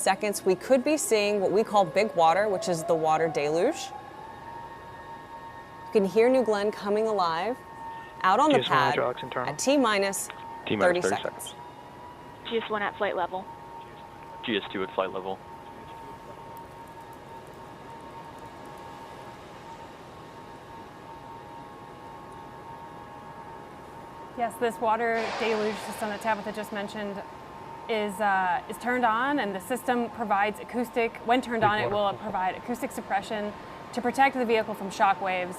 seconds, we could be seeing what we call big water, which is the water deluge. You can hear New Glenn coming alive out on the pad at T-minus 30 seconds. GS1 at flight level. GS2 at flight level. Yes, this water deluge system that Tabitha just mentioned is turned on, and the system provides acoustic. When turned on, it will provide acoustic suppression to protect the vehicle from shock waves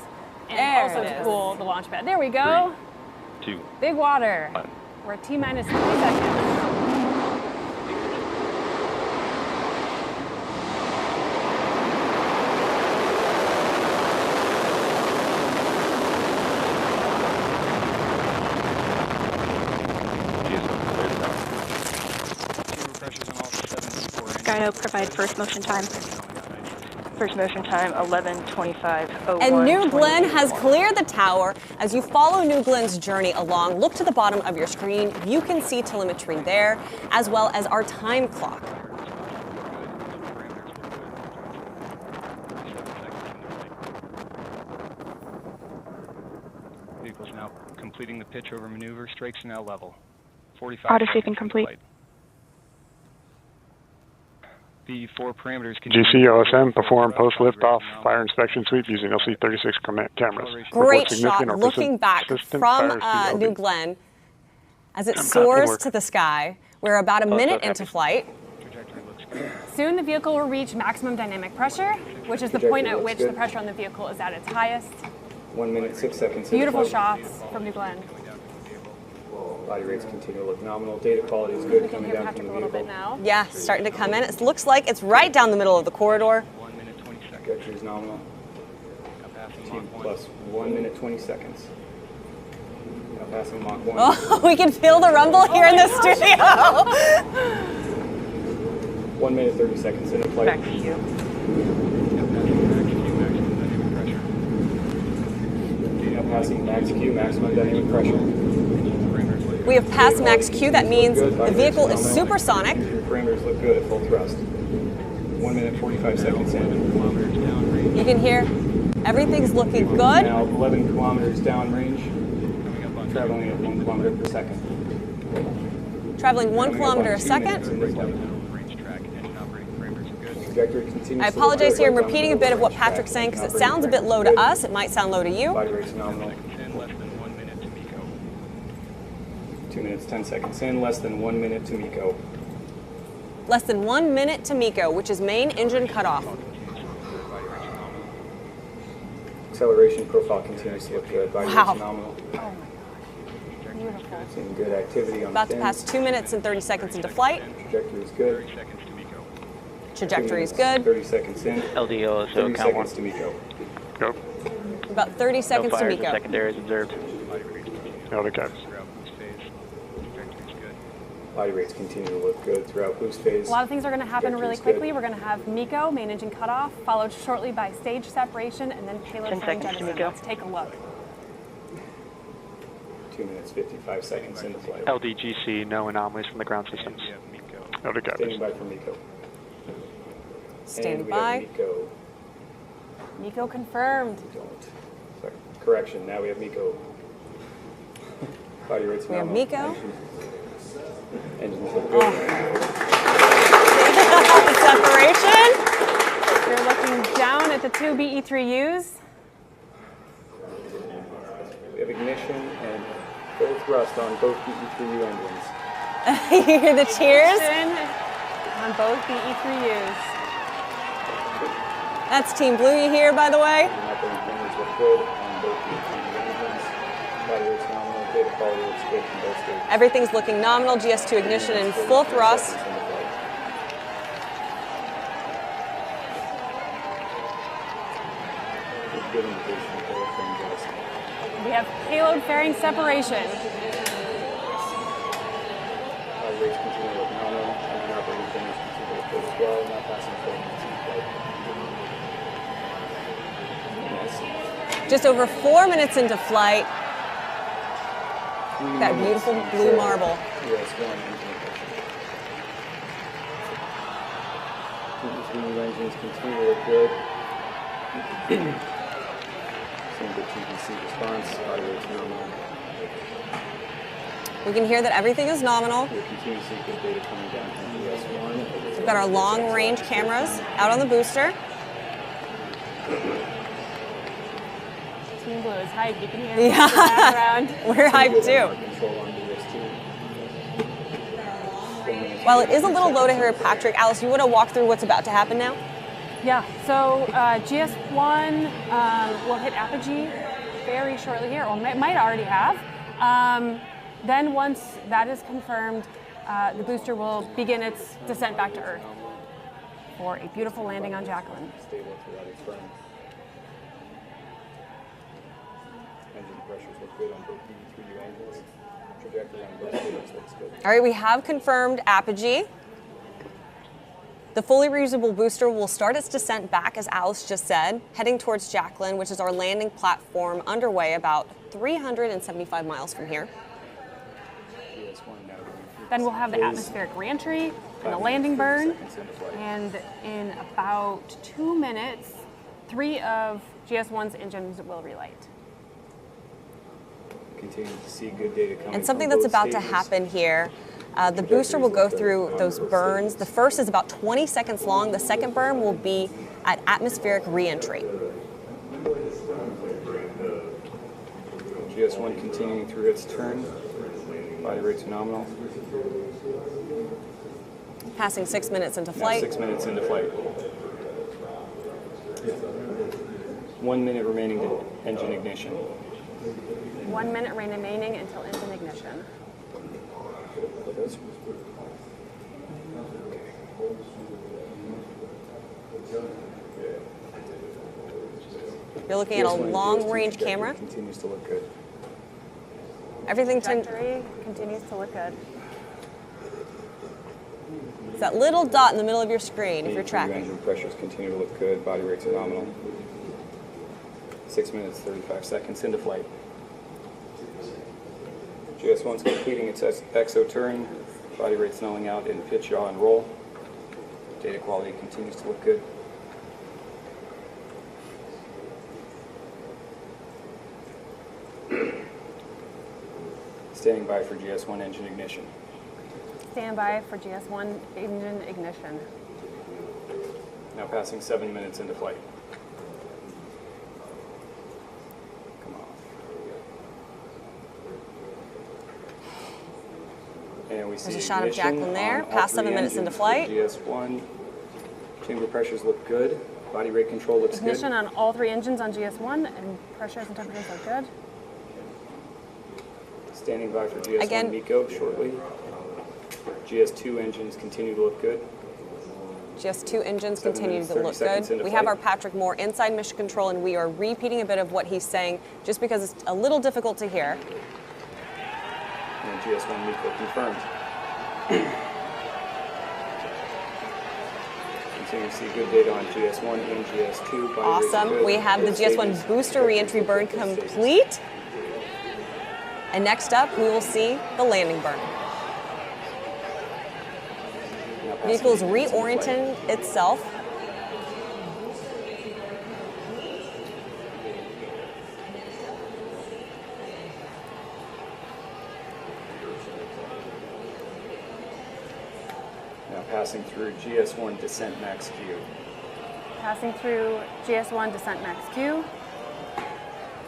and also to cool the launch pad. There we go. 3, 2, big water. 1. We're at T-minus 3 seconds. Gyno, provide first motion time. First motion time, 11:25:01. And New Glenn has cleared the tower. As you follow New Glenn's journey along, look to the bottom of your screen. You can see telemetry there, as well as our time clock. Vehicle's now completing the pitch over maneuver. Strakes are now level. 45 Auto seconds sweeping complete. flight. The 4 parameters. GC OSM perform post liftoff fire inspection sweep using LC36 cameras. Great shot looking back from New Glenn as it soars to the sky. We're about a minute into flight. Soon the vehicle will reach maximum dynamic pressure, which is the point at which the pressure on the vehicle is at its highest. 1 minute, 6 seconds. Beautiful shots from New Glenn. Body rates continue to look nominal. Data quality is good. We can hear Patrick a little bit now. Yeah, starting to come in. It looks like it's right down the middle of the corridor. 1 minute, 20 seconds. Trajectory is nominal. T plus 1 minute, 20 seconds. Now passing Mach 1. Oh, we can feel the rumble here in the studio. 1 minute, 30 seconds into flight. Back to you. Now passing max Q, maximum dynamic pressure. We have passed max Q. That means the vehicle is supersonic. Parameters look good at full thrust. 1 minute, 45 seconds in. You can hear everything's looking good. Now 11 kilometers downrange, traveling at 1 kilometer per second. Traveling 1 kilometer a second. I apologize here. I'm repeating a bit of what Patrick's saying because it sounds a bit low to us. It might sound low to you. Body rate's nominal. 2 minutes, 10 seconds in, less than 1 minute to MECO. Less than 1 minute to MECO, which is main engine cutoff. Acceleration profile continues to look good. Body Wow. rate's nominal. Oh my gosh. Beautiful. Seeing good activity on About the to pass 2 minutes and 30 seconds into flight. Trajectory is good. Trajectory is 2 minutes, good. 30 seconds in. LDO, so 30 count 1. seconds to MECO. Go. About 30 seconds No to fires and MECO. secondaries observed. LDCAPs. Body rates continue to look good throughout boost phase. A lot of things are going to happen really Trajectory's quickly. good. We're going to have MECO, main engine cutoff, followed shortly by stage separation, and then payload 10 fairing seconds to jettison. MECO. Let's take a look. 2 minutes, 55 seconds into flight. LDGC, no anomalies from the ground systems. Standing LDCAPs. by for MECO. Standing And we by. have MECO. MECO confirmed. Sorry. Correction, now we have MECO. Body rates We have nominal. MECO. Engines look good. Separation. We're looking down at the 2 BE3Us. We have ignition and full thrust on both BE3U engines. You hear the cheers? Ignition on both BE3Us. That's Team Blue you hear, by the way. And operating parameters look good on both BE3U engines. Body rates nominal, data quality looks good from both stages. Everything's looking nominal. GS2 ignition in full thrust. Good indication of full frame jettison. We have payload fairing separation. Body rates continue to look nominal, and operating parameters continue to look good as well. Not passing 4 minutes in flight. Just over 4 minutes into flight. That beautiful blue marble. US 1 engine ignition. Between new engines continue to look good. Same good TPC response, body rate's nominal. We can hear that everything is nominal. We continue to see good data coming down from GS1. We've got our long-range cameras out on the booster. Team Blue is hyped. You can hear it in the background. We're hyped too. Control on GS2. While it is a little low to hear Patrick, Alice, you want to walk through what's about to happen now? Yeah, so GS1 will hit apogee very shortly here, or might already have. Then once that is confirmed, the booster will begin its descent back to Earth for a beautiful landing on Jacqueline. Stable throughout its burn. Engine pressures look good on both NG-3 engines. Trajectory on both stages looks good. All right, we have confirmed apogee. The fully reusable booster will start its descent back, as Alice just said, heading towards Jacqueline, which is our landing platform underway about 375 miles from here. Then we'll have the atmospheric reentry and the landing burn. And in about 2 minutes, 3 of GS1's engines will relight. Continue to see good data coming. And something from that's both about to stages. happen here, the booster will go through those burns. The first is about 20 seconds long. The second burn will be at atmospheric reentry. GS1 continuing through its turn. Body rate's nominal. Passing 6 minutes into Now flight. 6 minutes into flight. 1 minute remaining to engine ignition. 1 minute remaining until engine ignition. You're looking at a long-range camera. Continues to look good. Everything Trajectory continues to look good. it's that little dot in the middle of your screen if you're tracking. Engine pressures continue to look good. Body rates are nominal. 6 minutes, 35 seconds into flight. GS1's completing its exo turn. Body rates nulling out in pitch, yaw, and roll. Data quality continues to look good. Standing by for GS1 engine ignition. Stand by for GS1 engine ignition. Now passing 7 minutes into flight. Come on. And we see There's a shot of ignition Jacqueline there, on all past 7 three minutes into engines for flight. GS1. Chamber pressures look good. Body rate control looks Ignition good. on all 3 engines on GS1, and pressures and temperatures look good. Standing by for GS1 Again. MECO shortly. GS2 engines continue to look good. GS2 engines 7 continue minutes, to 30 look seconds good. into We have flight. our Patrick Moore inside mission control, and we are repeating a bit of what he's saying just because it's a little difficult to hear. And GS1 MECO confirmed. Continue to see good data on GS1 and GS2. Body rates are Awesome. good. We have the Good GS1 stages. booster reentry burn complete. And next up, we will see the landing burn. Now passing Vehicle is 8 minutes into flight. reorienting itself. Now passing through GS1 descent max Q. Passing through GS1 descent max Q.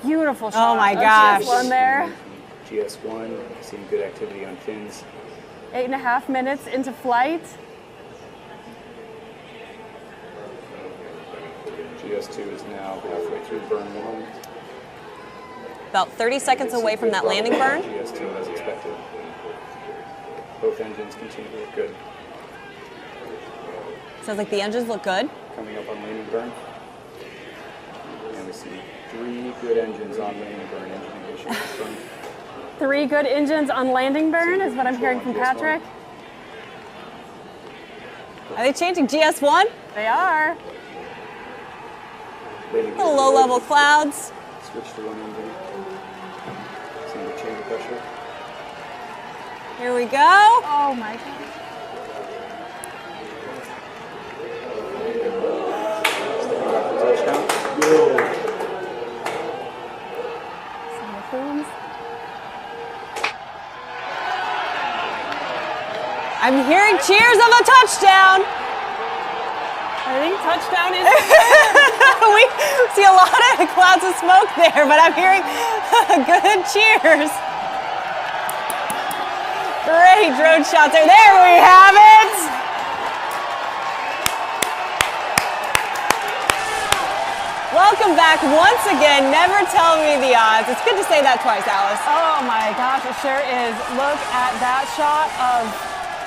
Beautiful shot. Oh my of gosh. GS1 there. GS1 seeing good activity on fins. 8.5 minutes into flight. GS2 is now halfway through burn 1. About 30 seconds away from that landing burn. GS2 as expected. Both engines continue to look good. Sounds like the engines look good. Coming up on landing burn. And we see 3 good engines on landing burn. Engine ignition confirmed. 3 good engines on landing burn is what I'm hearing from Patrick. Are they changing GS1? They are. Landing Little low-level clouds. Switch to one engine. Seeing the chamber pressure. Here we go. Oh my God. I'm hearing cheers of a touchdown. I think touchdown is. We see a lot of clouds of smoke there, but I'm hearing good cheers. Great drone shots there. There we have it. Welcome back once again. Never tell me the odds. It's good to say that twice, Alice. Oh my gosh, it sure is. Look at that shot of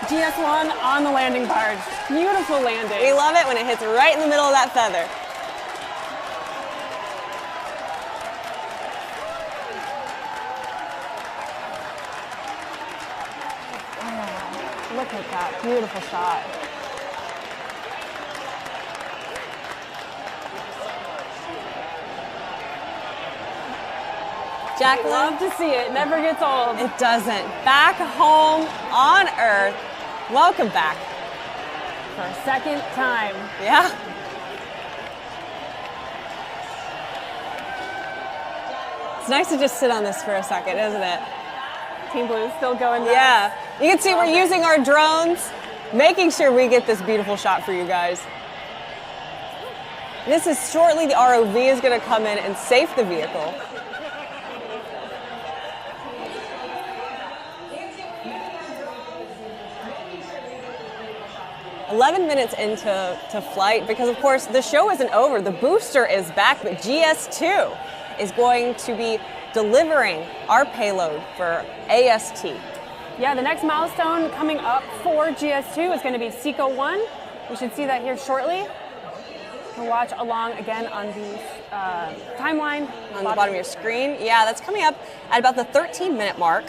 GS1 on the landing barge. Beautiful landing. We love it when it hits right in the middle of that feather. Oh, look at that beautiful shot. Jacqueline? Love to see it. Never gets old. It doesn't. Back home on Earth. Welcome back. For a second time. Yeah. It's nice to just sit on this for a second, isn't it? Team Blue is still going nuts. Yeah. You can see we're using our drones, making sure we get this beautiful shot for you guys. This is shortly the ROV is going to come in and safe the vehicle. "11 minutes into flight," because of course the show isn't over. The booster is back, but GS2 is going to be delivering our payload for AST. Yeah, the next milestone coming up for GS2 is going to be SECO 1. We should see that here shortly. We'll watch along again on the timeline. On the bottom of your screen. Yeah, that's coming up at about the 13-minute mark.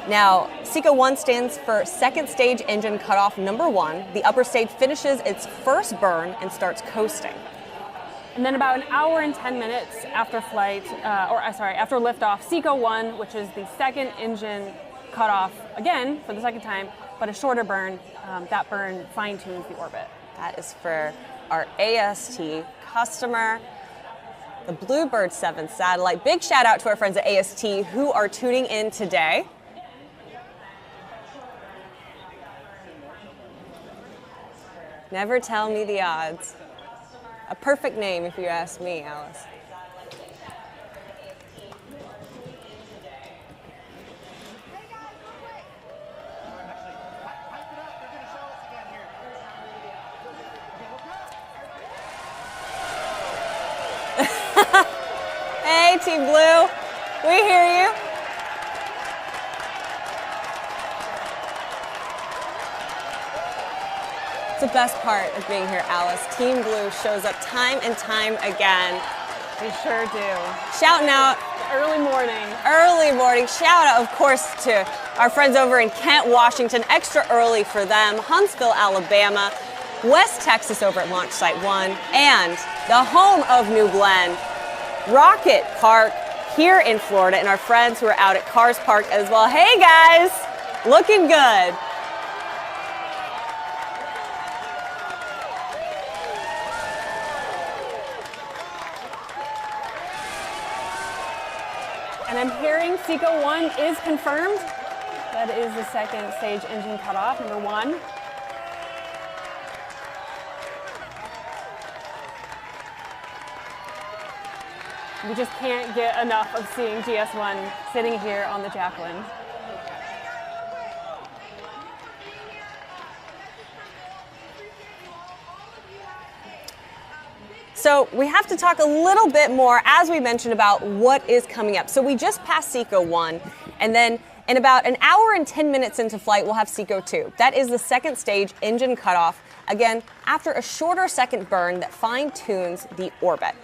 Now, SECO 1 stands for second stage engine cutoff number 1. The upper stage finishes its first burn and starts coasting. And then about an hour and 10 minutes after flight, after liftoff, SECO 1, which is the second engine cutoff, again, for the second time, but a shorter burn. That burn fine-tunes the orbit. That is for our AST customer, the Bluebird 7 satellite. Big shout out to our friends at AST who are tuning in today. Never tell me the odds. A perfect name if you ask me, Alice. Hey, Team Blue, we hear you. It's the best part of being here, Alice. Team Blue shows up time and time again. They sure do. Shouting out. Early morning. Early morning. Shout out, of course, to our friends over in Kent, Washington. Extra early for them. Huntsville, Alabama. West Texas over at Launch Site 1. And the home of New Glenn, Rocket Park here in Florida. And our friends who are out at Cars Park as well. Hey, guys. Looking good. And I'm hearing SECO 1 is confirmed. That is the second stage engine cutoff, number 1. We just can't get enough of seeing GS1 sitting here on the Jacqueline. So we have to talk a little bit more, as we mentioned, about what is coming up. So we just passed SECO 1, and then in about an hour and 10 minutes into flight, we'll have SECO 2. That is the second stage engine cutoff, again, after a shorter second burn that fine-tunes the orbit.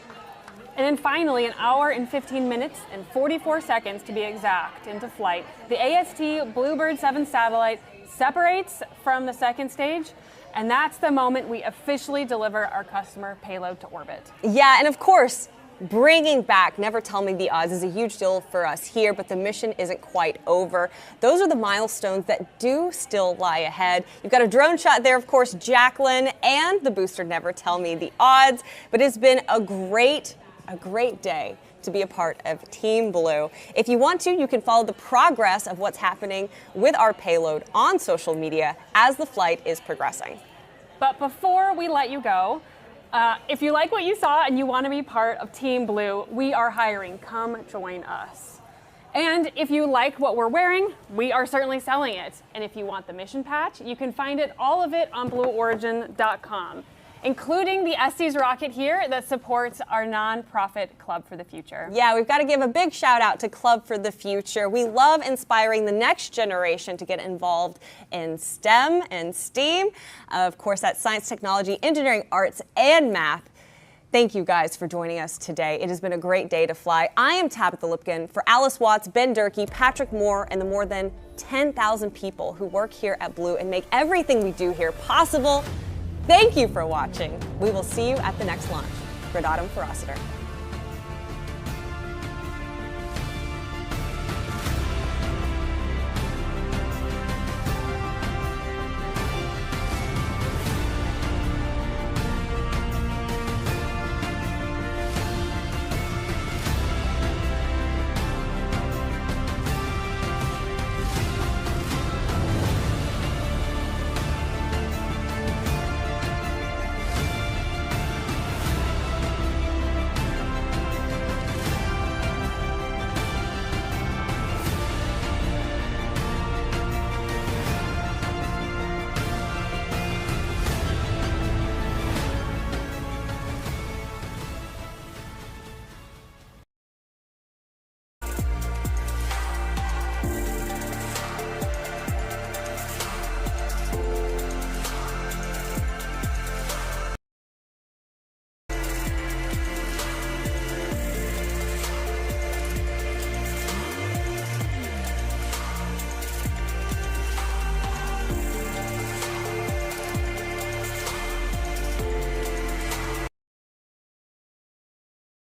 And then finally, an hour and 15 minutes and 44 seconds to be exact into flight, the AST Bluebird 7 satellite separates from the second stage. And that's the moment we officially deliver our customer payload to orbit. Yeah, and of course, bringing back Never Tell Me the Odds is a huge deal for us here, but the mission isn't quite over. Those are the milestones that do still lie ahead. You've got a drone shot there, of course, Jacqueline, and the booster Never Tell Me the Odds. But it's been a great a great day to be a part of Team Blue. If you want to, you can follow the progress of what's happening with our payload on social media as the flight is progressing. But before we let you go, if you like what you saw and you want to be part of Team Blue, we are hiring. Come join us. And if you like what we're wearing, we are certainly selling it. And if you want the mission patch, you can find all of it on blueorigin.com, including the Estes rocket here that supports our nonprofit Club for the Future. Yeah, we've got to give a big shout out to Club for the Future. We love inspiring the next generation to get involved in STEM and STEAM. Of course, that's science, technology, engineering, arts, and math. Thank you guys for joining us today. It has been a great day to fly. I am Tabitha Lipkin. For Alice Watts, Ben Durkee, Patrick Moore, and the more than 10,000 people who work here at Blue and make everything we do here possible, thank you for watching. We will see you at the next launch. Gradatum Ferociter.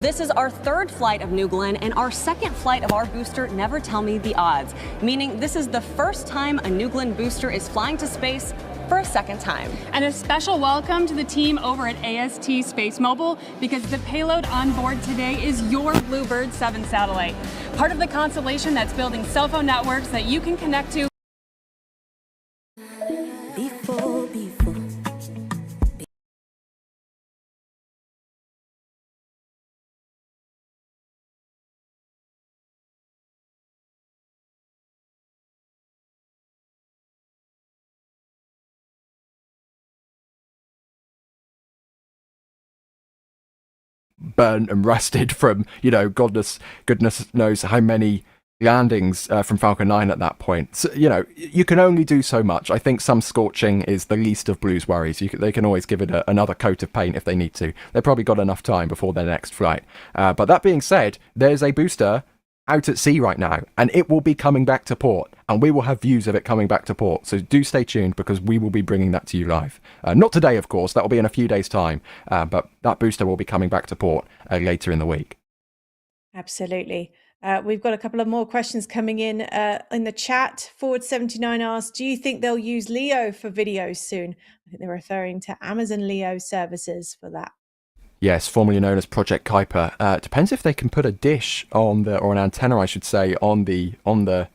This is our third flight of New Glenn and our second flight of our booster, Never Tell Me the Odds, meaning this is the first time a New Glenn booster is flying to space for a second time. And a special welcome to the team over at AST Space Mobile, because the payload on board today is your Bluebird 7 satellite, part of the constellation that's building cell phone networks that you can connect to. Before. burnt and rusted from, goodness knows how many landings from Falcon 9 at that point. So, you can only do so much. I think some scorching is the least of Blue's worries. They can always give it another coat of paint if they need to. They've probably got enough time before their next flight. But that being said, there's a booster out at sea right now, and it will be coming back to port, and we will have views of it coming back to port. So do stay tuned, because we will be bringing that to you live. Not today, of course. That will be in a few days' time. But that booster will be coming back to port later in the week. Absolutely. We've got a couple of more questions coming in the chat. Forward79 asks, do you think they'll use Leo for videos soon? I think they're referring to Amazon Leo services for that. Yes, formerly known as Project Kuiper. Depends if they can put a dish on or an antenna, I should say, on the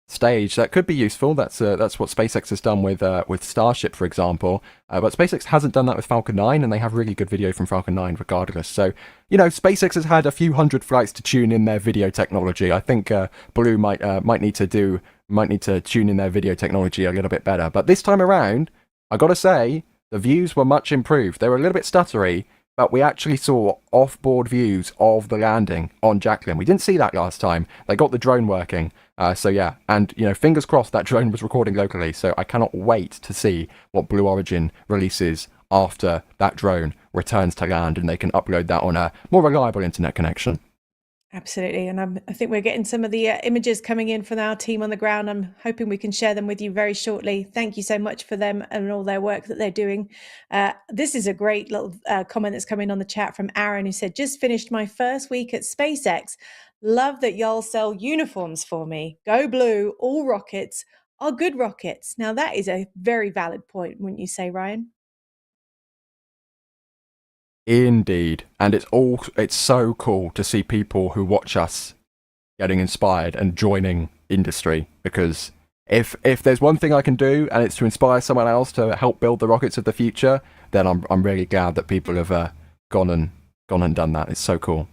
stage. That could be useful. That's what SpaceX has done with Starship, for example. But SpaceX hasn't done that with Falcon 9, and they have really good video from Falcon 9 regardless. So, SpaceX has had a few hundred flights to tune in their video technology. I think Blue might need to tune in their video technology a little bit better. But this time around, I got to say, the views were much improved. They were a little bit stuttery, but we actually saw off-board views of the landing on Jacqueline. We didn't see that last time. They got the drone working. So yeah, and fingers crossed that drone was recording locally. So I cannot wait to see what Blue Origin releases after that drone returns to land, and they can upload that on a more reliable internet connection. Absolutely. And I think we're getting some of the images coming in from our team on the ground. I'm hoping we can share them with you very shortly. Thank you so much for them and all their work that they're doing. This is a great little comment that's coming on the chat from Aaron, who said, just finished my first week at SpaceX. Love that y'all sell uniforms for me. Go Blue, all rockets are good rockets. Now that is a very valid point, wouldn't you say, Ryan? Indeed. And it's so cool to see people who watch us getting inspired and joining industry, because if there's one thing I can do and it's to inspire someone else to help build the rockets of the future, then I'm really glad that people have gone and done that. It's so cool.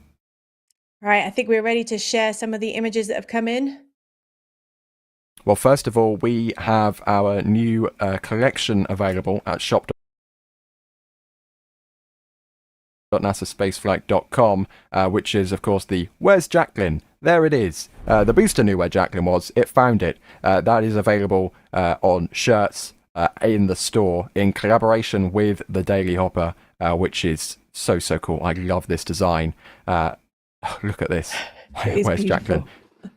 All right, I think we're ready to share some of the images that have come in. Well, first of all, we have our new collection available at shop.nasaspaceflight.com, which is, of course, the Where's Jacqueline? There it is. The booster knew where Jacqueline was. It found it. That is available on shirts in the store in collaboration with the Daily Hopper, which is so cool. I love this design. Look at this. Where's Jacqueline?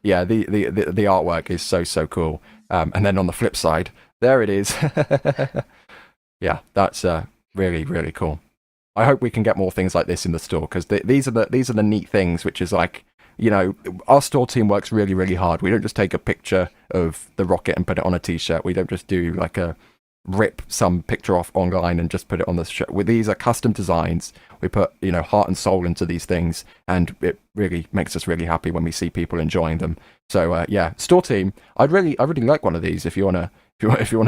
Yeah, the artwork is so cool. And then on the flip side, there it is. Yeah, that's really cool. I hope we can get more things like this in the store, because these are the neat things, which is like, you know, our store team works really hard. We don't just take a picture of the rocket and put it on a t-shirt. We don't just do like rip some picture off online and just put it on the shirt. These are custom designs. We put, you know, heart and soul into these things, and it really makes us really happy when we see people enjoying them. So yeah, store team, I'd really like one of these if you wanna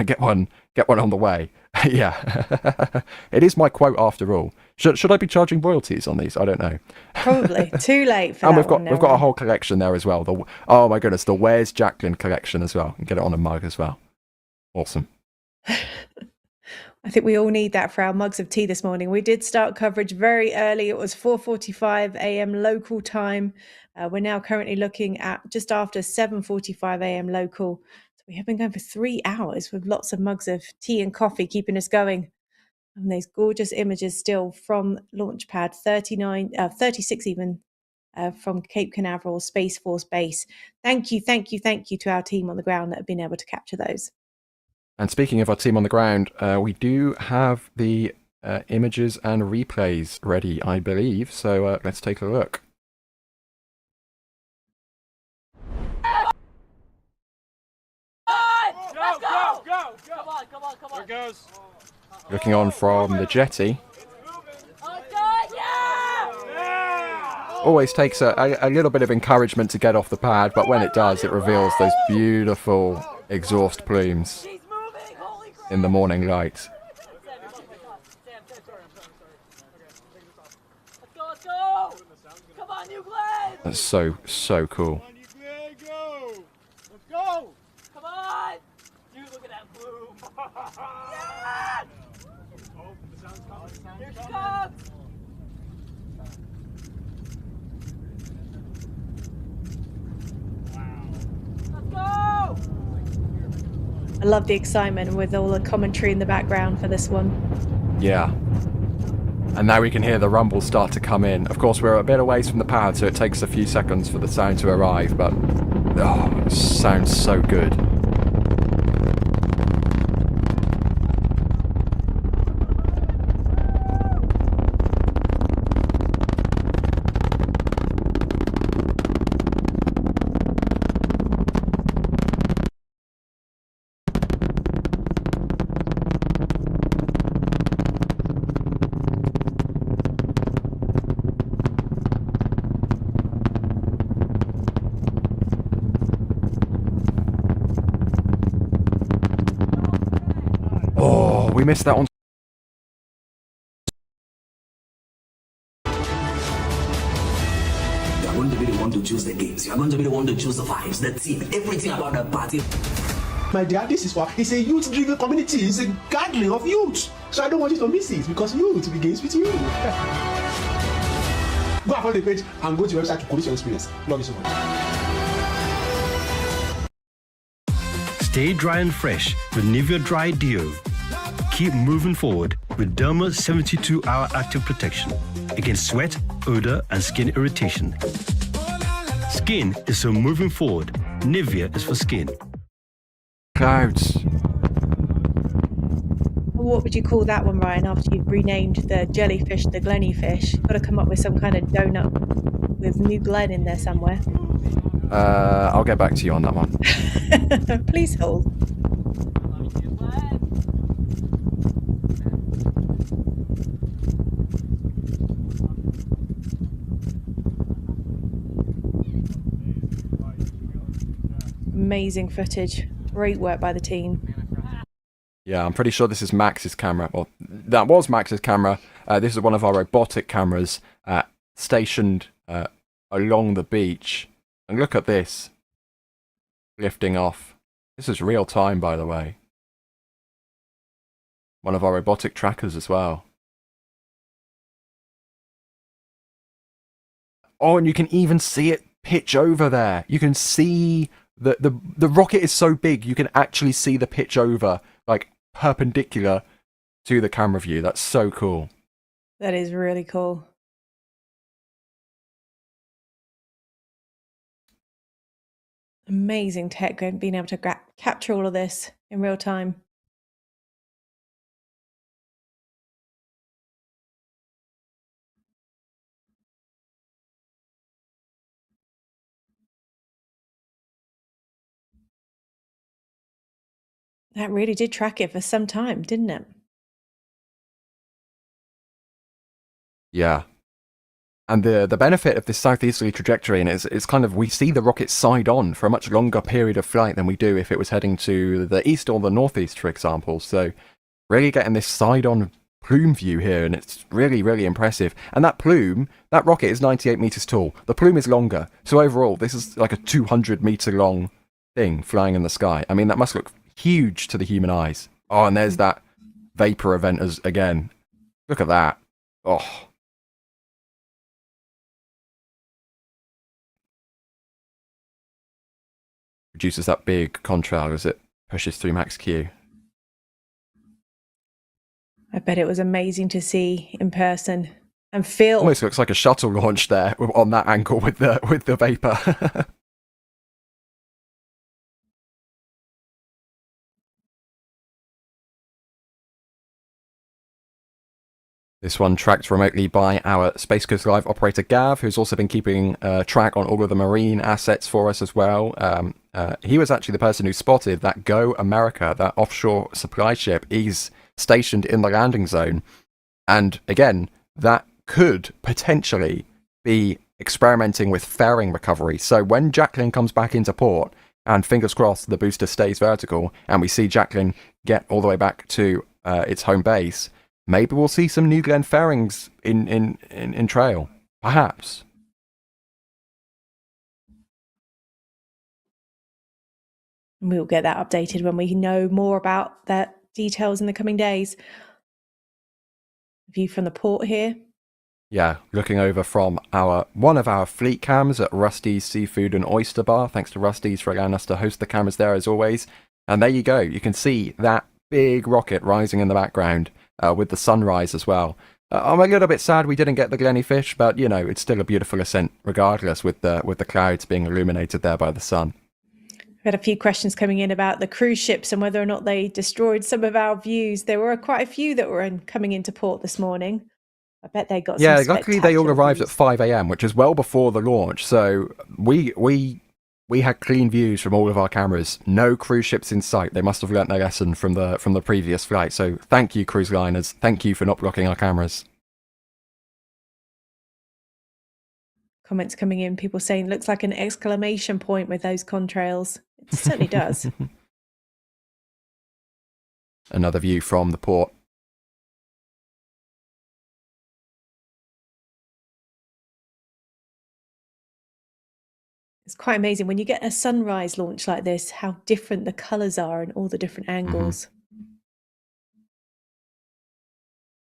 get one on the way. Yeah. It is my quote after all. Should I be charging royalties on these? I don't know. Probably too late for and that. we've got a whole collection there as well. Oh my goodness, the Where's Jacqueline collection as well. And get it on a mug as well. Awesome. I think we all need that for our mugs of tea this morning. We did start coverage very early. It was 4:45 a.m. local time. We're now currently looking at just after 7:45 a.m. local. So we have been going for 3 hours with lots of mugs of tea and coffee keeping us going. And these gorgeous images still from Launchpad 36 even, from Cape Canaveral Space Force Base. Thank you to our team on the ground that have been able to capture those. And speaking of our team on the ground, we do have the images and replays ready, I believe. So let's take a look. Go! Come on. There goes. Looking on from the jetty. Always takes a little bit of encouragement to get off the pad, but when it does, it reveals those beautiful exhaust plumes in the morning light. Let's go! Come on, New Glenn! That's so cool. Let's go! Come on! Dude, look at that bloom! Yes! Oh, the sound's coming. Here she comes! Let's go! I love the excitement with all the commentary in the background for this one. Yeah. And now we can hear the rumble start to come in. Of course, we're a bit away from the pad, so it takes a few seconds for the sound to arrive, but it sounds so good. We missed that one. You are going to be the one to choose the games. You are going to be the one to choose the vibes, the team, everything about the party. My dear, this is why it's a youth-driven community. It's a gathering of youth. So I don't want you to miss it, because youth begins with you. Go and follow the page and go to the website to police your experience. Love you so much. Stay dry and fresh with Nivea Dry Deo. Keep moving forward with Derma 72-hour active protection against sweat, odor, and skin irritation. Skin is for moving forward. Nivea is for skin. Clouds. What would you call that one, Ryan, after you've renamed the jellyfish the Glenny fish? Got to come up with some kind of donut with New Glenn in there somewhere. I'll get back to you on that one. Please hold. Amazing footage. Great work by the team. Yeah, I'm pretty sure this is Max's camera. Well, that was Max's camera. This is one of our robotic cameras stationed along the beach. And look at this. Lifting off. This is real time, by the way. One of our robotic trackers as well. Oh, and you can even see it pitch over there. You can see the rocket is so big you can actually see the pitch over, like perpendicular to the camera view. That's so cool. That is really cool. Amazing tech, being able to capture all of this in real time. That really did track it for some time, didn't it? Yeah. And the benefit of this southeasterly trajectory is kind of we see the rocket side on for a much longer period of flight than we do if it was heading to the east or the northeast, for example. So really getting this side on plume view here, and it's really, really impressive. And that plume, that rocket is 98 meters tall. The plume is longer. So overall, this is like a 200-meter long thing flying in the sky. I mean, that must look huge to the human eyes. Oh, and there's that vapor event again. Look at that. Oh. Produces that big contrail as it pushes through max Q. I bet it was amazing to see in person and feel. Almost looks like a shuttle launch there on that angle with the vapor. This one tracked remotely by our Space Coast Live operator Gav, who's also been keeping track on all of the marine assets for us as well. He was actually the person who spotted that Go America, that offshore supply ship, is stationed in the landing zone. And again, that could potentially be experimenting with fairing recovery. So when Jacqueline comes back into port, and fingers crossed the booster stays vertical, and we see Jacqueline get all the way back to its home base, maybe we'll see some New Glenn fairings in trail. Perhaps. We'll get that updated when we know more about that details in the coming days. View from the port here. Yeah, looking over from one of our fleet cams at Rusty's Seafood and Oyster Bar. Thanks to Rusty's for allowing us to host the cameras there as always. And there you go. You can see that big rocket rising in the background with the sunrise as well. I'm a little bit sad we didn't get the Glenny fish, but you know, it's still a beautiful ascent regardless with the clouds being illuminated there by the sun. We had a few questions coming in about the cruise ships and whether or not they destroyed some of our views. There were quite a few that were coming into port this morning. I bet they got some luckily they all arrived views. at 5 a.m, which is well before the launch. So we had clean views from all of our cameras. No cruise ships in sight. They must have learnt their lesson from the previous flight. So thank you, cruise liners. Thank you for not blocking our cameras. Comments coming in, people saying looks like an exclamation point with those contrails. It certainly does. Another view from the port. It's quite amazing when you get a sunrise launch like this, how different the colours are and all the different angles.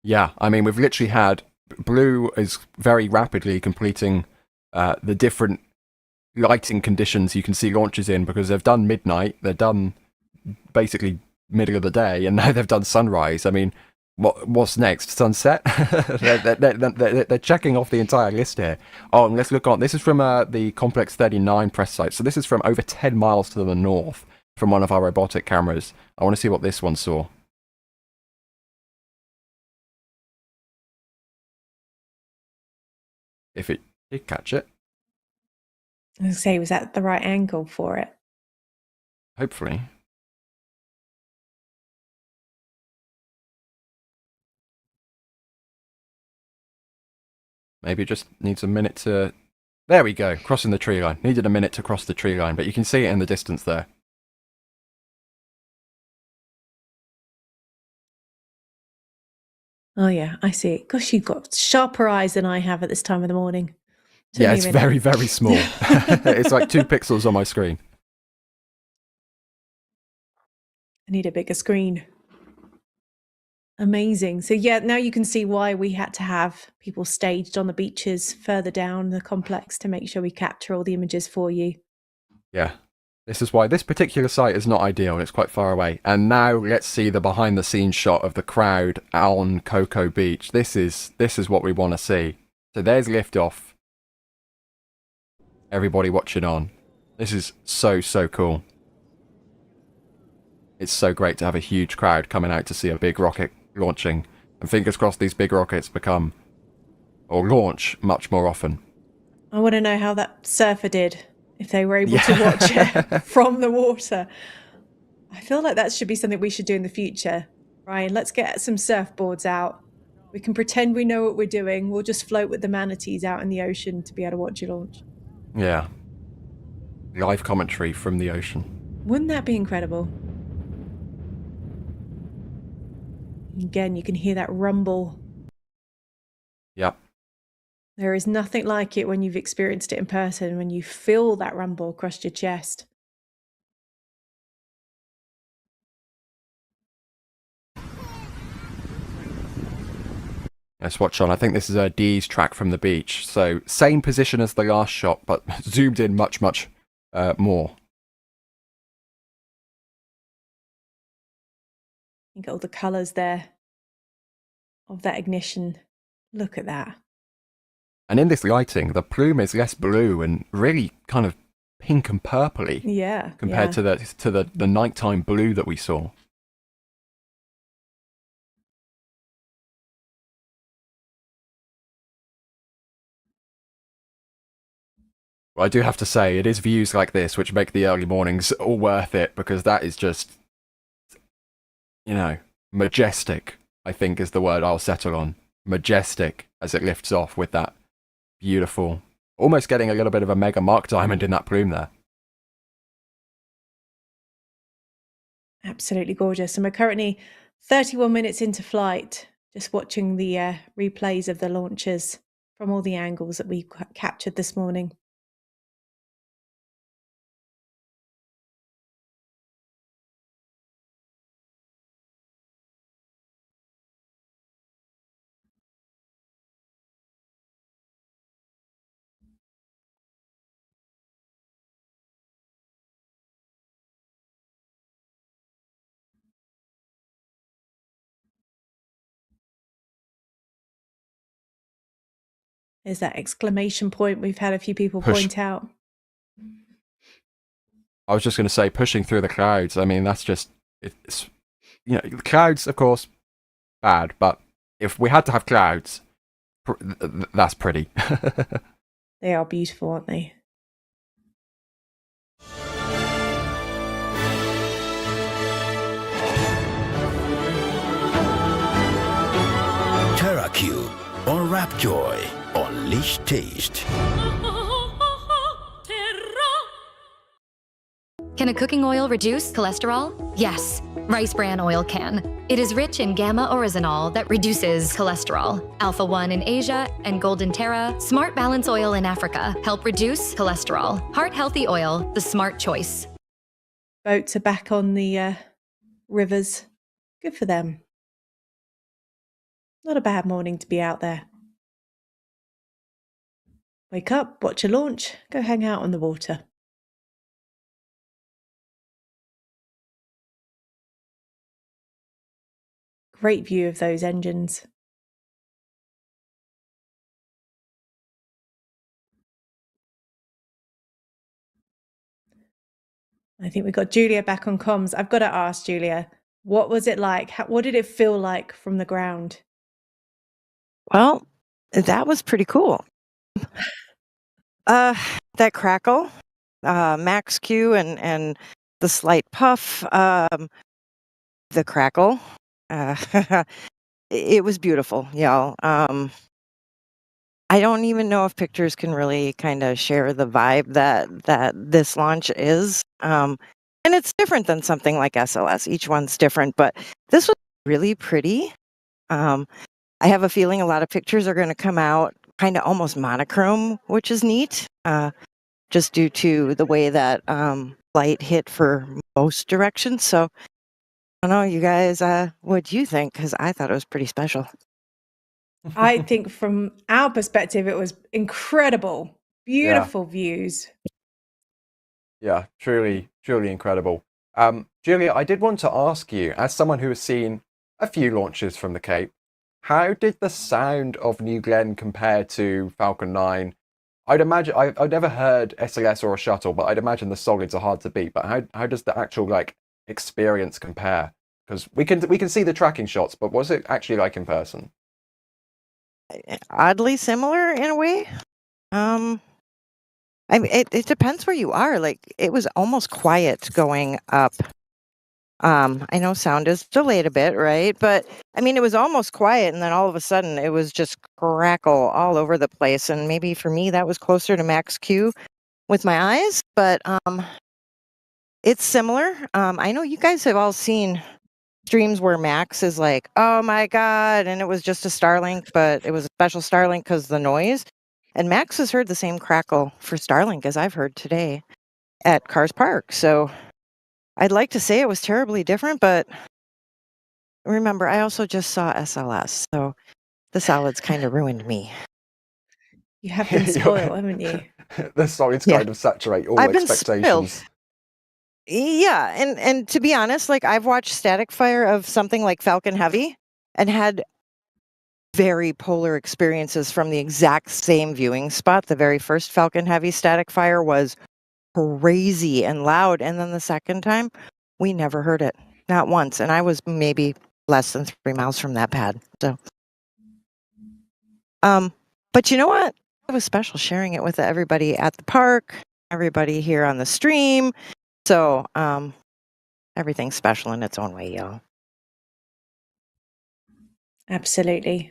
Yeah, I mean, we've literally had blue is very rapidly completing the different lighting conditions you can see launches in, because they've done midnight, they've done basically middle of the day, and now they've done sunrise. I mean, what's next? Sunset? they're checking off the entire list here. Oh, and let's look on. This is from the Complex 39 press site. So this is from over 10 miles to the north from one of our robotic cameras. I want to see what this one saw. If it did catch it. I was say, was that the right angle for it? Hopefully. Maybe it just needs a minute to... There we go, crossing the tree line. Needed a minute to cross the tree line, but you can see it in the distance there. Oh yeah, I see it. Gosh, you've got sharper eyes than I have at this time of the morning. Yeah, it's very, very small. It's like 2 pixels on my screen. I need a bigger screen. Amazing. So yeah, now you can see why we had to have people staged on the beaches further down the complex to make sure we capture all the images for you. Yeah. This is why this particular site is not ideal, and it's quite far away. And now let's see the behind-the-scenes shot of the crowd on Cocoa Beach. This is what we want to see. So there's Liftoff. Everybody watching on. This is so, so cool. It's so great to have a huge crowd coming out to see a big rocket launching. And fingers crossed these big rockets become, or launch, much more often. I want to know how that surfer did, if they were able to watch it from the water. I feel like that should be something we should do in the future. Ryan, let's get some surfboards out. We can pretend we know what we're doing. We'll just float with the manatees out in the ocean to be able to watch it launch. Yeah. Live commentary from the ocean. Wouldn't that be incredible? Again, you can hear that rumble. Yep. There is nothing like it when you've experienced it in person, when you feel that rumble across your chest. Let's watch on. I think this is Dee's track from the beach. So same position as the last shot, but zoomed in much, much more. You get all the colours there of that ignition. Look at that. And in this lighting, the plume is less blue and really kind of pink and purpley. Yeah. Compared to the nighttime blue that we saw. Well, I do have to say, it is views like this which make the early mornings all worth it, because that is just, you know, majestic, I think is the word I'll settle on. Majestic as it lifts off with that beautiful, almost getting a little bit of a mega mark diamond in that plume there. Absolutely gorgeous. And we're currently 31 minutes into flight, just watching the replays of the launches from all the angles that we captured this morning. There's that exclamation point we've had a few people point out. I was just going to say, pushing through the clouds. I mean, that's just, it's, you know, the clouds, of course, bad, but if we had to have clouds, that's pretty. They are beautiful, aren't they? TerraCube or Rapjoy. Unleash taste. Can a cooking oil reduce cholesterol? Yes, rice bran oil can. It is rich in gamma oryzanol that reduces cholesterol. Alpha-1 in Asia and Golden Terra, Smart Balance oil in Africa help reduce cholesterol. Heart Healthy oil, the smart choice. Boats are back on the rivers. Good for them. Not a bad morning to be out there. Wake up, watch a launch, go hang out on the water. Great view of those engines. I think we've got Julia back on comms. I've got to ask Julia, what was it like? What did it feel like from the ground? Well, that was pretty cool. That crackle, max Q and the slight puff, the crackle, it was beautiful, y'all. I don't even know if pictures can really kind of share the vibe that this launch is. And it's different than something like SLS. Each one's different, but this was really pretty. I have a feeling a lot of pictures are going to come out kind of almost monochrome, which is neat, just due to the way that light hit for most directions. So I don't know, you guys, what do you think? Because I thought it was pretty special. I think from our perspective, it was incredible. Beautiful views. Yeah, truly, truly incredible. Julia, I did want to ask you, as someone who has seen a few launches from the Cape, how did the sound of New Glenn compare to Falcon 9? I'd imagine, I've never heard SLS or a shuttle, but I'd imagine the solids are hard to beat. But how does the actual like experience compare? Because we can see the tracking shots, but what's it actually like in person? Oddly similar in a way. I mean, it depends where you are. Like, it was almost quiet going up. I know sound is delayed a bit, right? But I mean, it was almost quiet, and then all of a sudden, it was just crackle all over the place. And maybe for me, that was closer to max Q with my eyes. But it's similar. I know you guys have all seen streams where Max is like, "Oh my god," and it was just a Starlink, but it was a special Starlink because the noise. And Max has heard the same crackle for Starlink as I've heard today at Cars Park. So I'd like to say it was terribly different, but remember, I also just saw SLS, so the solids kind of ruined me. You have been spoiled, haven't you? The solids Yeah. kind of saturate all I've been spoiled. expectations. Yeah, and to be honest, like I've watched static fire of something like Falcon Heavy and had very polar experiences from the exact same viewing spot. The very first Falcon Heavy static fire was crazy and loud, and then the second time, we never heard it, not once, and I was maybe less than 3 miles from that pad. So, but you know what? It was special sharing it with everybody at the park, everybody here on the stream. So, everything's special in its own way, y'all. Absolutely.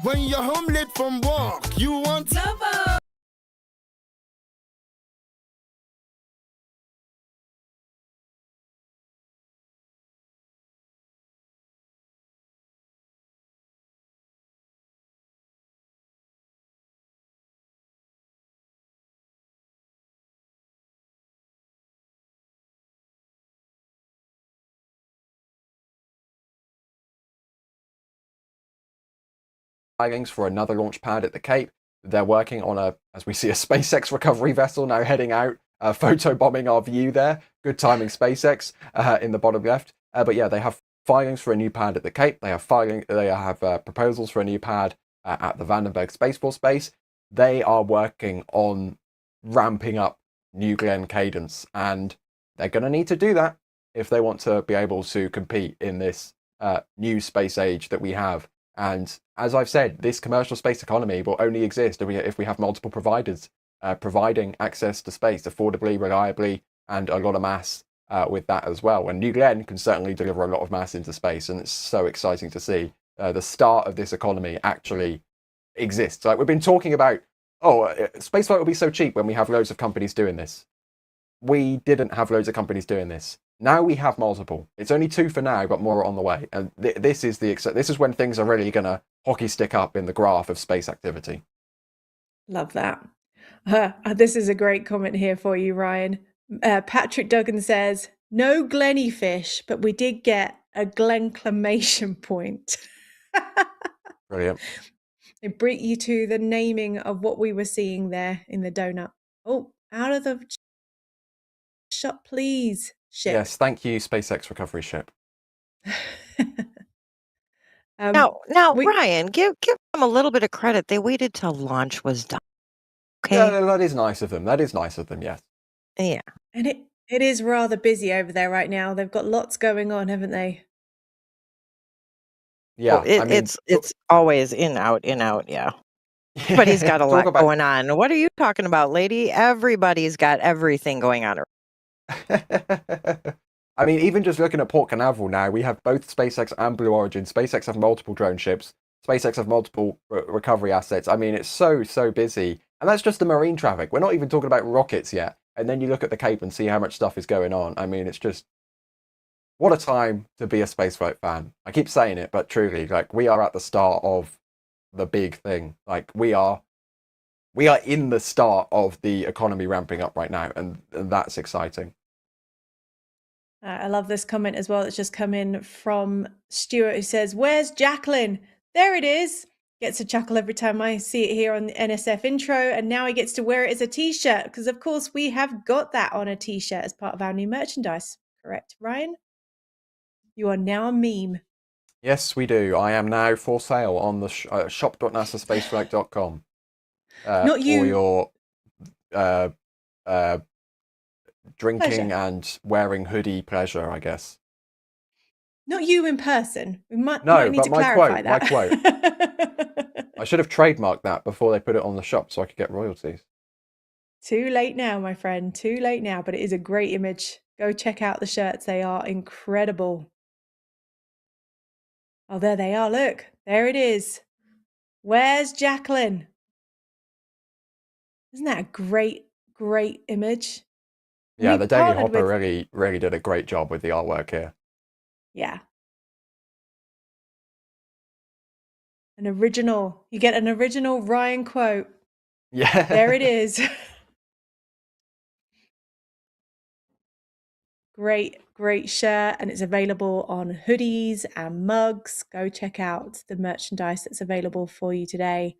When you're home late from work, you want Lovo. Filings for another launch pad at the Cape. They're working on as we see, a SpaceX recovery vessel now heading out, photobombing our view there. Good timing, SpaceX, in the bottom left. But yeah, they have filings for a new pad at the Cape. They have proposals for a new pad at the Vandenberg Space Force Base. They are working on ramping up New Glenn cadence, and they're going to need to do that if they want to be able to compete in this new space age that we have. And as I've said, this commercial space economy will only exist if we have multiple providers providing access to space affordably, reliably, and a lot of mass with that as well. And New Glenn can certainly deliver a lot of mass into space, and it's so exciting to see the start of this economy actually exists. Like, we've been talking about, spaceflight will be so cheap when we have loads of companies doing this. We didn't have loads of companies doing this. Now we have multiple. It's only 2 for now, but more are on the way. And this is when things are really going to hockey stick up in the graph of space activity. Love that. This is a great comment here for you, Ryan. Patrick Duggan says, no Glenny fish, but we did get a Glenclamation point. Brilliant. It brought you to the naming of what we were seeing there in the donut. Oh, out of the shot, please, ship. Yes, thank you, SpaceX recovery ship. Now, we Ryan, give them a little bit of credit. They waited till launch was done. Yeah, Okay. that is nice of them. That is nice of them. Yes. Yeah. and it is rather busy over there right now. They've got lots going on, haven't they? Well, Yeah. I mean, it's always in out, yeah. Everybody's got a talk lot about. going on. What are you talking about, lady? Everybody's got everything going on. I mean, even just looking at Port Canaveral now, we have both SpaceX and Blue Origin. SpaceX have multiple drone ships. SpaceX have multiple recovery assets. I mean, it's so busy. And that's just the marine traffic. We're not even talking about rockets yet. And then you look at the Cape and see how much stuff is going on. I mean, it's just, what a time to be a spaceflight fan. I keep saying it, but truly, like, we are at the start of the big thing. Like, we are in the start of the economy ramping up right now, and that's exciting. I love this comment as well. It's just come in from Stuart, who says, "Where's Jacqueline? There it is." Gets a chuckle every time I see it here on the NSF intro, and now he gets to wear it as a t-shirt because, of course, we have got that on a t-shirt as part of our new merchandise. Correct, Ryan? You are now a meme. Yes, we do. I am now for sale on the shop.nasaspaceflight.com Not you. for your drinking Pleasure. and wearing hoodie pleasure, I guess. Not you in person. We might No, need but to my clarify quote, my that. quote. I should have trademarked that before they put it on the shop so I could get royalties. Too late now, my friend. Too late now, but it is a great image. Go check out the shirts. They are incredible. Oh, there they are. Look, there it is. Where's Jacqueline? Isn't that a great image? Yeah, We've the Daily partnered Hopper with, really did a great job with the artwork here. yeah. An original. You get an original Ryan quote. Yeah. There it is. Great shirt, and it's available on hoodies and mugs. Go check out the merchandise that's available for you today.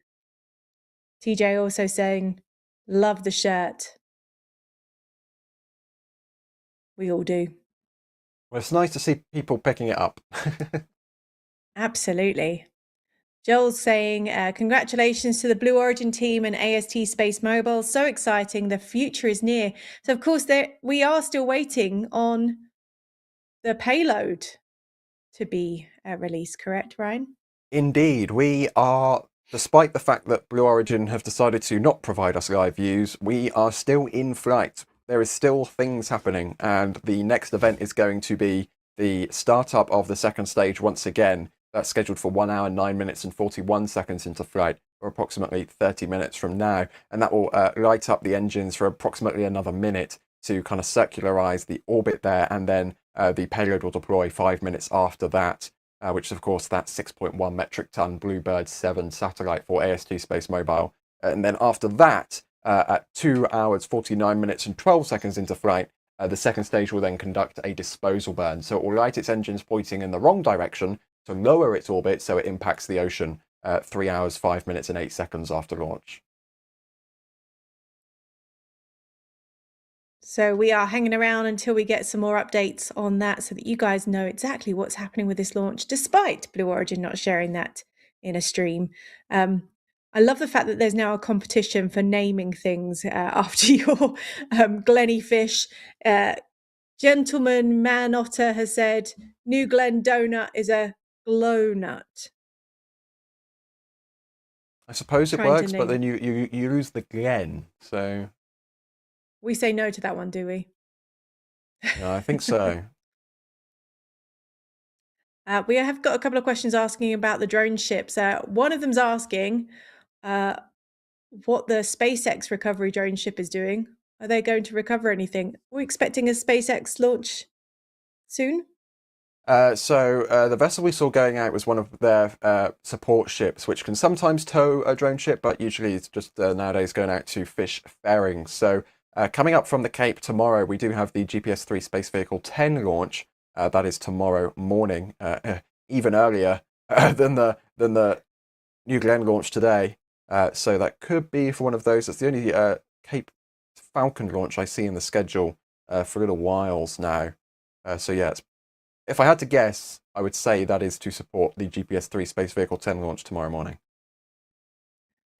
TJ also saying, love the shirt. We all do. Well, it's nice to see people picking it up. Absolutely. Joel's saying, congratulations to the Blue Origin team and AST Space Mobile. So exciting. The future is near. So, of course, we are still waiting on the payload to be released, correct, Ryan? Indeed, we are, despite the fact that Blue Origin have decided to not provide us live views, we are still in flight. There is still things happening, and the next event is going to be the startup of the second stage once again. That's scheduled for 1 hour, 9 minutes and 41 seconds into flight, or approximately 30 minutes from now. And that will light up the engines for approximately another minute to kind of circularize the orbit there, and then the payload will deploy 5 minutes after that. Which is, of course, that 6.1 metric ton Bluebird 7 satellite for AST Space Mobile. And then after that, at 2 hours, 49 minutes and 12 seconds into flight, the second stage will then conduct a disposal burn. So it will light its engines pointing in the wrong direction to lower its orbit so it impacts the ocean 3 hours, 5 minutes and 8 seconds after launch. So we are hanging around until we get some more updates on that so that you guys know exactly what's happening with this launch, despite Blue Origin not sharing that in a stream. I love the fact that there's now a competition for naming things after your Glenny Fish. Gentleman Man Otter has said, New Glen Donut is a glow nut. I suppose it Trying to works, but name- then you lose the Glen, so... We say no to that one, do we? Yeah, I think so. We have got a couple of questions asking about the drone ships. One of them's asking what the SpaceX recovery drone ship is doing. Are they going to recover anything? Are we expecting a SpaceX launch soon? The vessel we saw going out was one of their support ships, which can sometimes tow a drone ship, but usually it's just nowadays going out to fish fairings. So coming up from the Cape tomorrow, we do have the GPS-3 Space Vehicle 10 launch. That is tomorrow morning, even earlier than the New Glenn launch today. So that could be for one of those. It's the only Cape Falcon launch I see in the schedule for little whiles now. So yeah, it's if I had to guess, I would say that is to support the GPS-3 Space Vehicle 10 launch tomorrow morning.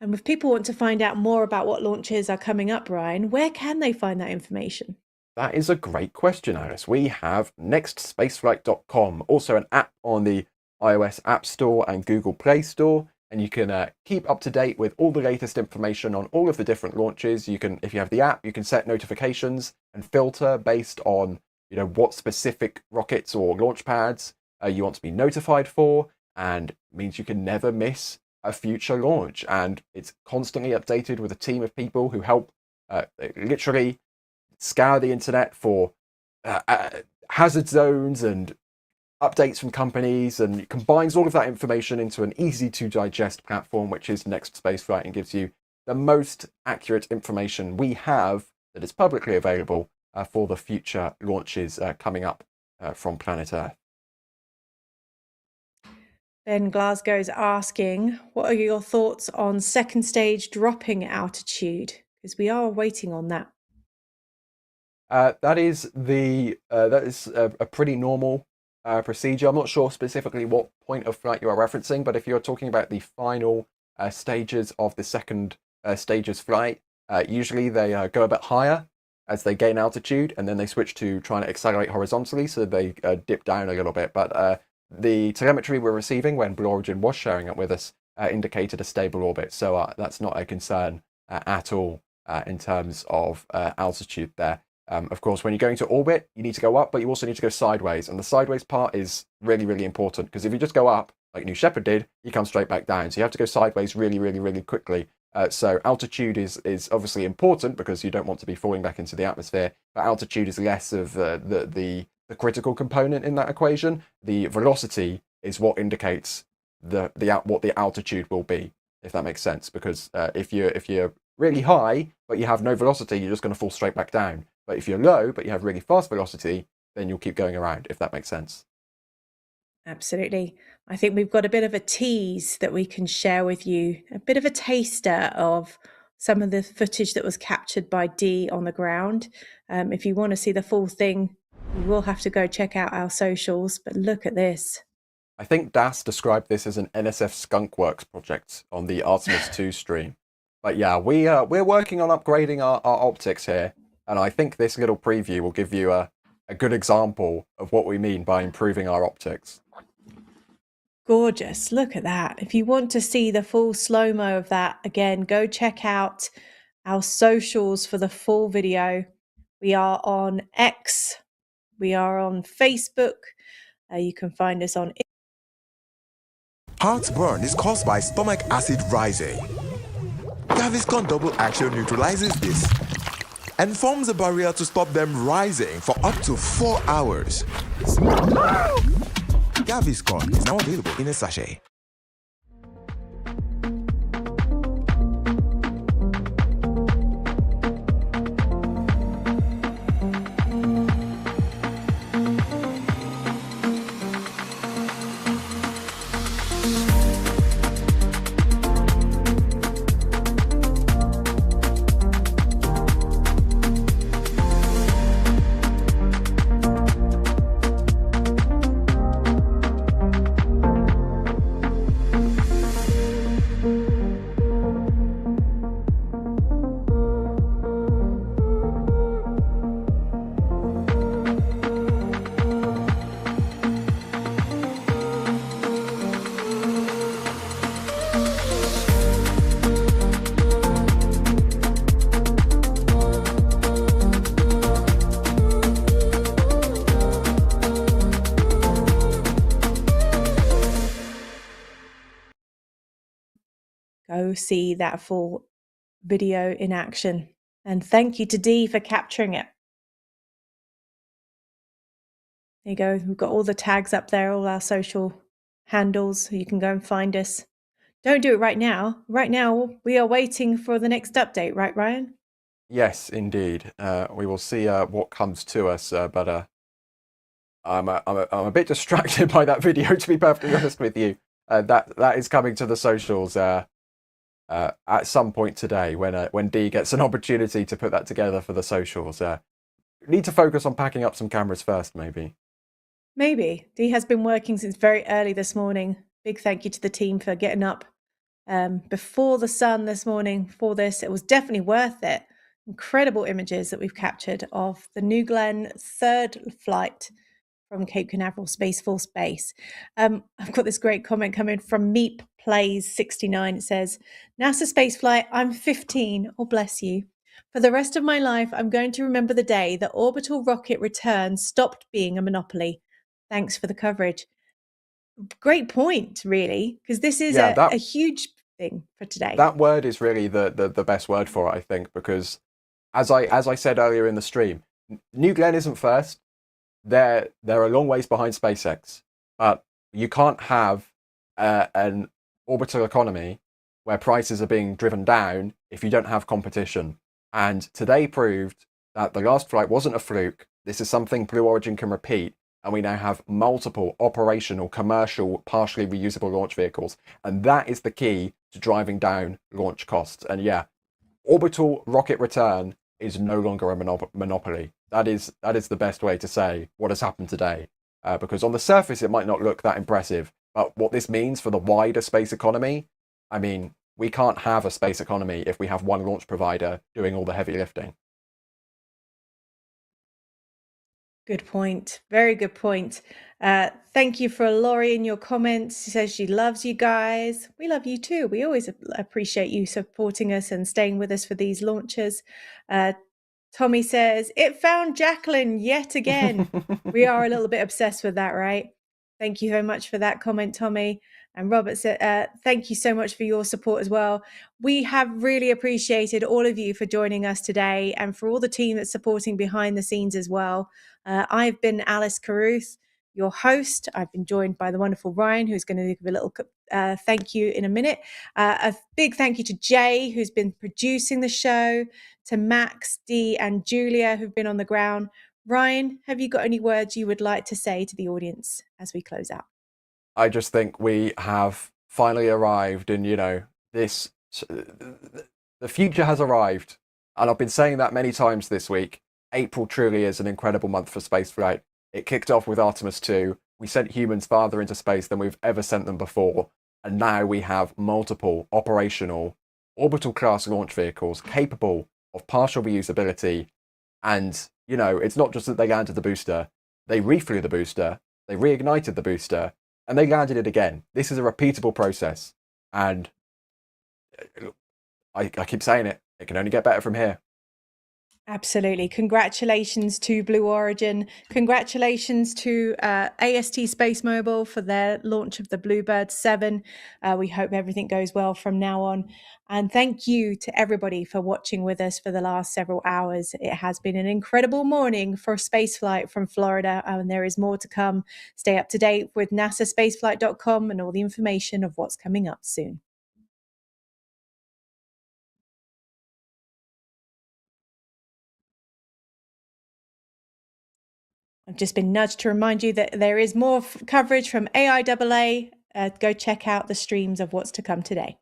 And if people want to find out more about what launches are coming up, Ryan, where can they find that information? That is a great question, Alice. We have nextspaceflight.com, also an app on the iOS App Store and Google Play Store, and you can keep up to date with all the latest information on all of the different launches. You can, if you have the app, you can set notifications and filter based on, you know, what specific rockets or launch pads you want to be notified for, and it means you can never miss a future launch. And it's constantly updated with a team of people who help literally scour the internet for hazard zones and updates from companies, and it combines all of that information into an easy to digest platform, which is Next Spaceflight, and gives you the most accurate information we have that is publicly available for the future launches coming up from planet Earth. Ben Glasgow's asking, what are your thoughts on second stage dropping altitude? Because we are waiting on that. That is a pretty normal procedure. I'm not sure specifically what point of flight you are referencing, but if you're talking about the final stages of the second stage's flight, usually they go a bit higher as they gain altitude, and then they switch to trying to accelerate horizontally, so they dip down a little bit. But the telemetry we're receiving when Blue Origin was sharing it with us indicated a stable orbit, so that's not a concern at all in terms of altitude there. Of course, when you're going to orbit, you need to go up, but you also need to go sideways, and the sideways part is really, really important, because if you just go up, like New Shepard did, you come straight back down, so you have to go sideways really, really, really quickly. So altitude is obviously important, because you don't want to be falling back into the atmosphere, but altitude is less of the critical component in that equation. The velocity is what indicates what the altitude will be, if that makes sense, because if you're really high, but you have no velocity, you're just going to fall straight back down. But if you're low, but you have really fast velocity, then you'll keep going around, if that makes sense. Absolutely. I think we've got a bit of a tease that we can share with you, a bit of a taster of some of the footage that was captured by Dee on the ground. If you want to see the full thing, you will have to go check out our socials, but look at this. I think Das described this as an NSF Skunkworks project on the Artemis 2 stream. But yeah, we're working on upgrading our optics here, and I think this little preview will give you a good example of what we mean by improving our optics. Gorgeous. Look at that. If you want to see the full slow-mo of that, again, go check out our socials for the full video. We are on X. We are on Facebook. You can find us on... Heartburn is caused by stomach acid rising. Gaviscon Double Action neutralizes this and forms a barrier to stop them rising for up to 4 hours. Gaviscon is now available in a sachet. Go see that full video in action. And thank you to Dee for capturing it. There you go. We've got all the tags up there, all our social handles. You can go and find us. Don't do it right now. Right now, we are waiting for the next update, right, Ryan? Yes, indeed. We will see what comes to us, but I'm a bit distracted by that video, to be perfectly honest with you. That is coming to the socials at some point today when Dee gets an opportunity to put that together for the socials. Need to focus on packing up some cameras first, maybe. Maybe. Dee has been working since very early this morning. Big thank you to the team for getting up before the sun this morning for this. It was definitely worth it. Incredible images that we've captured of the New Glenn third flight from Cape Canaveral Space Force Base. I've got this great comment coming from Meep Plays 69. It says, NASA spaceflight, I'm 15. Oh, bless you. For the rest of my life, I'm going to remember the day that orbital rocket return stopped being a monopoly. Thanks for the coverage. Great point, really, because this is a huge thing for today. That word is really the best word for it, I think, because as I said earlier in the stream, New Glenn isn't first. They're a long ways behind SpaceX, but you can't have an orbital economy where prices are being driven down if you don't have competition. And today proved that the last flight wasn't a fluke. This is something Blue Origin can repeat, and we now have multiple operational, commercial, partially reusable launch vehicles. And that is the key to driving down launch costs. And yeah, orbital rocket return is no longer a monopoly. That is the best way to say what has happened today. Because on the surface, it might not look that impressive, but what this means for the wider space economy, I mean, we can't have a space economy if we have one launch provider doing all the heavy lifting. Good point. Very good point. Thank you for Laurie in your comments. She says she loves you guys. We love you too. We always appreciate you supporting us and staying with us for these launches. Tommy says, it found Jacqueline yet again. We are a little bit obsessed with that, right? Thank you very much for that comment, Tommy. And Robert said, thank you so much for your support as well. We have really appreciated all of you for joining us today and for all the team that's supporting behind the scenes as well. I've been Alice Carruth, your host. I've been joined by the wonderful Ryan, who's going to give a little thank you in a minute. A big thank you to Jay, who's been producing the show, to Max, Dee, and Julia, who've been on the ground. Ryan, have you got any words you would like to say to the audience as we close out? I just think we have finally arrived and, this, the future has arrived. And I've been saying that many times this week. April truly is an incredible month for spaceflight. It kicked off with Artemis 2. We sent humans farther into space than we've ever sent them before. And now we have multiple operational orbital class launch vehicles capable of partial reusability. And, it's not just that they landed the booster. They reflew the booster. They reignited the booster. And they landed it again. This is a repeatable process. And I keep saying it. It can only get better from here. Absolutely. Congratulations to Blue Origin. Congratulations to AST Space Mobile for their launch of the Bluebird 7. We hope everything goes well from now on. And thank you to everybody for watching with us for the last several hours. It has been an incredible morning for spaceflight from Florida, and there is more to come. Stay up to date with nasaspaceflight.com and all the information of what's coming up soon. I've just been nudged to remind you that there is more coverage from AIAA. Go check out the streams of what's to come today.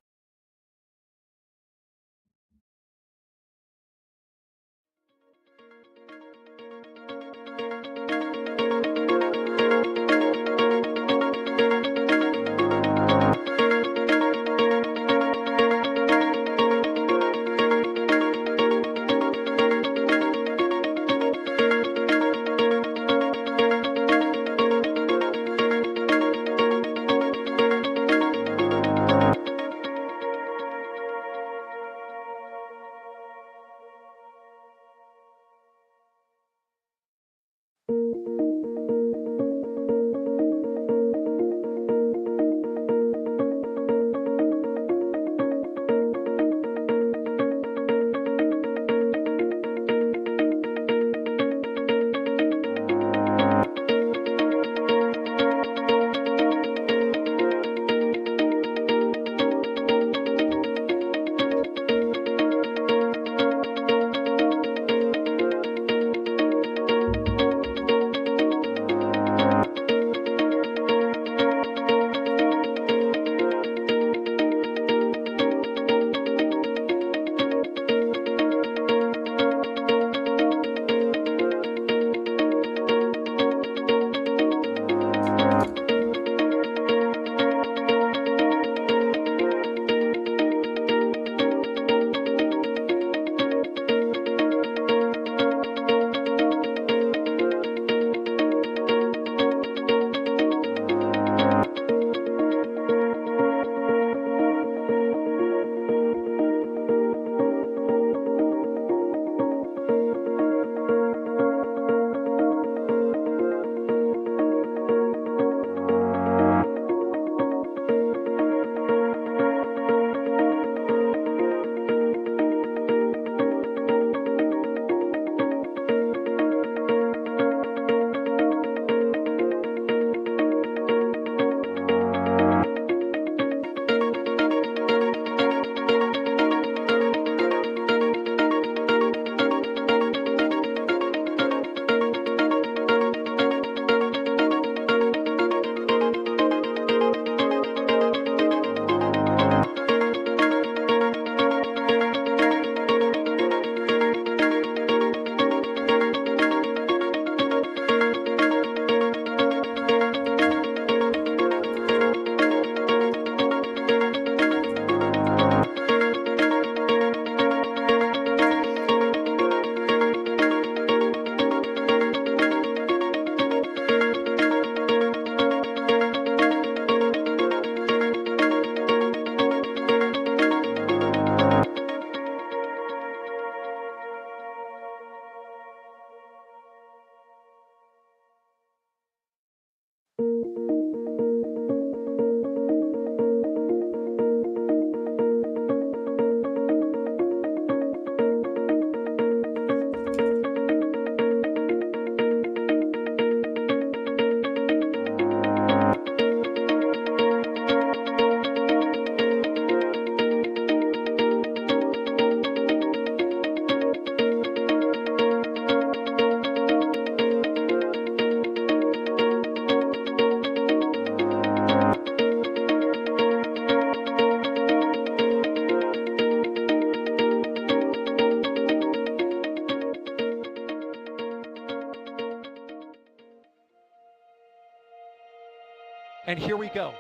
and here we go.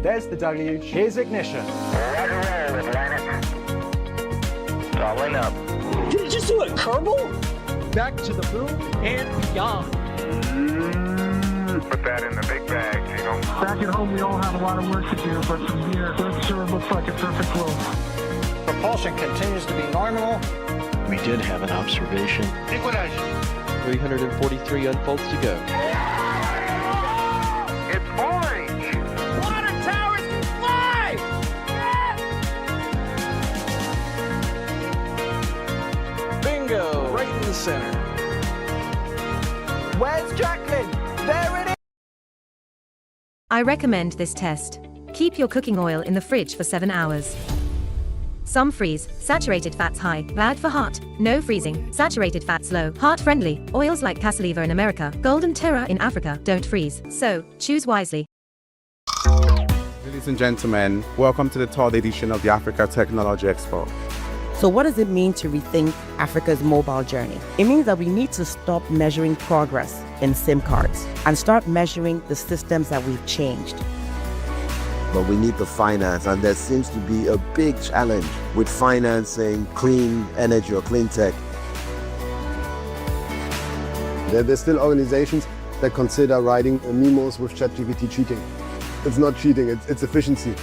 There's the deluge. Here's ignition. Throttling up. Did it just do a Kerbal? Back to the moon and beyond. Put that in the big bag, you know. Back at home, we all have a lot of work to do, but from here, it sure looks like a perfect flow. Propulsion continues to be normal. We did have an observation. 343 unfolds to go. It's orange! Water towers can fly! Bingo! Right in the center. Where's Jacqueline? There it is! I recommend this test. Keep your cooking oil in the fridge for 7 hours. Some freeze, saturated fats high, bad for heart. No freezing, saturated fats low, heart friendly. Oils like Casaliva in America, Golden Terra in Africa don't freeze. So, choose wisely. Ladies and gentlemen, welcome to the third edition of the Africa Technology Expo. So what does it mean to rethink Africa's mobile journey? It means that we need to stop measuring progress in SIM cards and start measuring the systems that we've changed. But we need the finance, and there seems to be a big challenge with financing clean energy or clean tech. There's still organizations that consider writing memos with ChatGPT cheating. It's not cheating, it's efficiency.